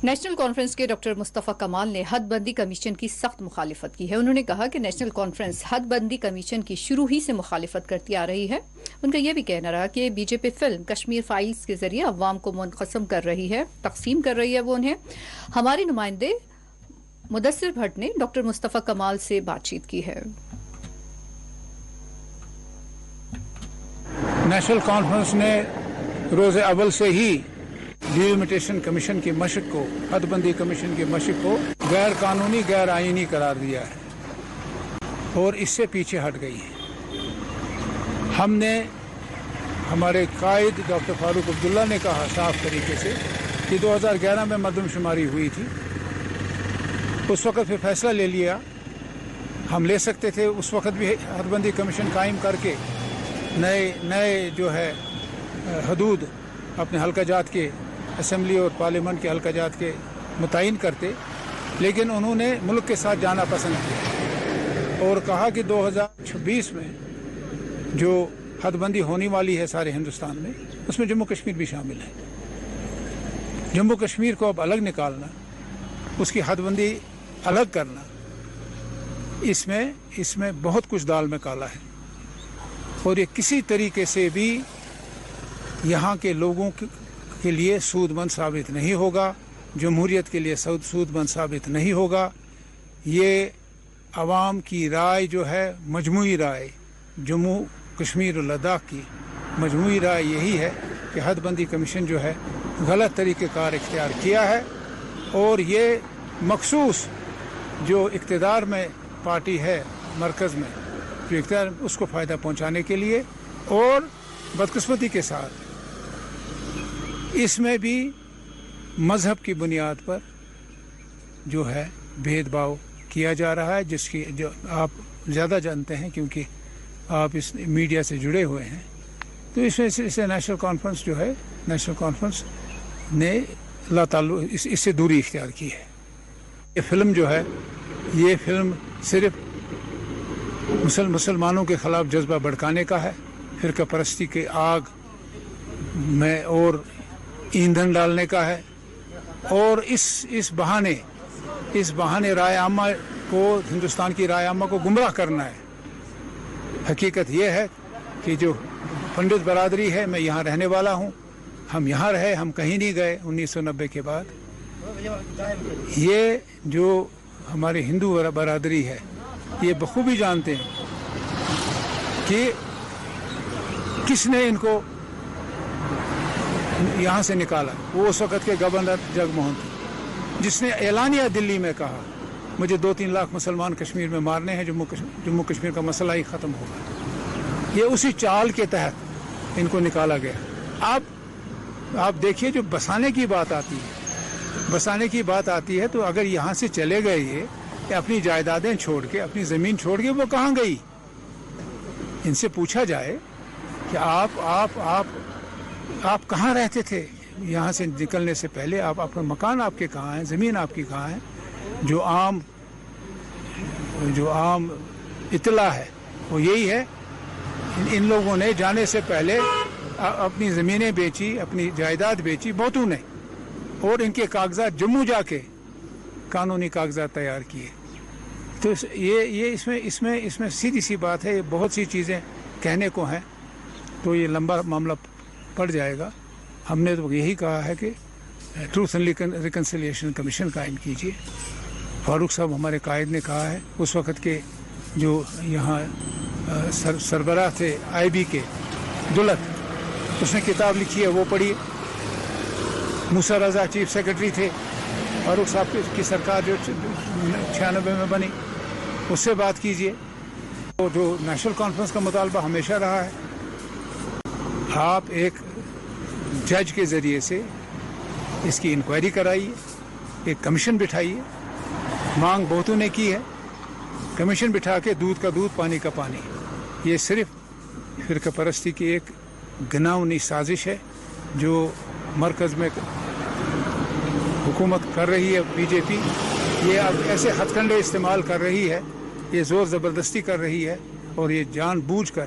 National conference کے doctor مصطفیٰ کمال نے حد بندی کمیشن کی سخت مخالفت کی ہے. انہوں نے کہا کہ نیشنل کانفرنس حد بندی کمیشن کی شروع ہی سے مخالفت کرتی آ رہی ہے. ان کا یہ بھی کہنا رہا کہ بی جے پی فلم کشمیر فائلز کے ذریعے عوام کو منقسم کر رہی ہے، تقسیم کر رہی ہے وہ انہیں. ہمارے نمائندے مدثر بھٹ نے ڈاکٹر مصطفیٰ کمال سے بات چیت کی ہے. نیشنل کانفرنس نے روز اول سے ہی ڈیلیمیٹیشن کمیشن کی مشق کو، حد بندی کمیشن کی مشق کو غیر قانونی، غیر آئینی قرار دیا ہے اور اس سے پیچھے ہٹ گئی ہے. ہم نے، ہمارے قائد ڈاکٹر فاروق عبداللہ نے کہا صاف طریقے سے کہ 2011 میں مردم شماری ہوئی تھی، اس وقت پھر فیصلہ لے لیا. ہم لے سکتے تھے اس وقت بھی حد بندی کمیشن قائم کر کے نئے جو ہے حدود اپنے حلقہ جات کے، اسمبلی اور پارلیمنٹ کے حلقہ جات کے متعین کرتے، لیکن انہوں نے ملک کے ساتھ جانا پسند کیا اور کہا کہ 2026 میں جو حد بندی ہونے والی ہے سارے ہندوستان میں، اس میں جموں کشمیر بھی شامل ہے. جموں کشمیر کو اب الگ نکالنا، اس کی حد بندی الگ کرنا، اس میں بہت کچھ دال میں کالا ہے اور یہ کسی طریقے سے بھی یہاں کے لوگوں کے لیے سود مند ثابت نہیں ہوگا، جمہوریت کے لیے سود مند ثابت نہیں ہوگا. یہ عوام کی رائے جو ہے، مجموعی رائے، جموں کشمیر اور لداخ کی مجموعی رائے یہی ہے کہ حد بندی کمیشن جو ہے غلط طریقہ کار اختیار کیا ہے اور یہ مخصوص جو اقتدار میں پارٹی ہے مرکز میں، جو اقتدار، اس کو فائدہ پہنچانے کے لیے، اور بدقسمتی کے ساتھ اس میں بھی مذہب کی بنیاد پر جو ہے بھید بھاؤ کیا جا رہا ہے، جس کی جو آپ زیادہ جانتے ہیں کیونکہ آپ اس میڈیا سے جڑے ہوئے ہیں. تو اس میں سے نیشنل کانفرنس جو ہے، نیشنل کانفرنس نے اس سے دوری اختیار کی ہے. یہ فلم جو ہے، یہ فلم صرف مسلمانوں کے خلاف جذبہ بھڑکانے کا ہے، فرقہ پرستی کے آگ میں اور ایندھن ڈالنے کا ہے، اور اس بہانے رائے عامہ کو، ہندوستان کی رائے عامہ کو گمراہ کرنا ہے. حقیقت یہ ہے کہ جو پنڈت برادری ہے، میں یہاں رہنے والا ہوں، ہم یہاں رہے، ہم کہیں نہیں گئے 1990 کے بعد. یہ جو ہماری ہندو برادری ہے، یہ بخوبی جانتے ہیں کہ کس نے ان کو یہاں سے نکالا. وہ اس وقت کے گورنر جگموہن تھے، جس نے اعلانیہ دلی میں کہا مجھے 2-3 لاکھ مسلمان کشمیر میں مارنے ہیں، جموں کشمیر کا مسئلہ ہی ختم ہوگا. یہ اسی چال کے تحت ان کو نکالا گیا. آپ دیکھیے، جو بسانے کی بات آتی ہے تو اگر یہاں سے چلے گئے یہ کہ اپنی جائیدادیں چھوڑ کے، اپنی زمین چھوڑ کے، وہ کہاں گئی؟ ان سے پوچھا جائے کہ آپ کہاں رہتے تھے یہاں سے نکلنے سے پہلے، آپ اپنا مکان آپ کے کہاں ہیں، زمین آپ کی کہاں ہے؟ جو عام اطلاع ہے وہ یہی ہے، ان لوگوں نے جانے سے پہلے اپنی زمینیں بیچی، اپنی جائیداد بیچی بہتوں نے، اور ان کے کاغذات جموں جا کے قانونی کاغذات تیار کیے. تو یہ اس میں سیدھی سی بات ہے. بہت سی چیزیں کہنے کو ہیں تو یہ لمبا معاملہ پڑ جائے گا. ہم نے تو یہی کہا ہے کہ ٹروتھ اینڈ ریکنسیلیشن کمیشن قائم کیجیے. فاروق صاحب ہمارے قائد نے کہا ہے، اس وقت کے جو یہاں سربراہ تھے آئی بی کے، دولت، اس نے کتاب لکھی ہے، وہ پڑھیے. موسیٰ رضا چیف سیکرٹری تھے، فاروق صاحب کی سرکار جو 96 میں بنی، اس سے بات کیجیے. تو جو نیشنل کانفرنس کا مطالبہ ہمیشہ رہا ہے، آپ ایک جج کے ذریعے سے اس کی انکوائری کرائیے، ایک کمیشن بٹھائیے. مانگ بہتوں نے کی ہے، کمیشن بٹھا کے دودھ کا دودھ، پانی کا پانی. یہ صرف فرقہ پرستی کی ایک گھناؤنی سازش ہے جو مرکز میں حکومت کر رہی ہے بی جے پی. یہ اب ایسے ہتھ کنڈے استعمال کر رہی ہے، یہ زور زبردستی کر رہی ہے، اور یہ جان بوجھ کر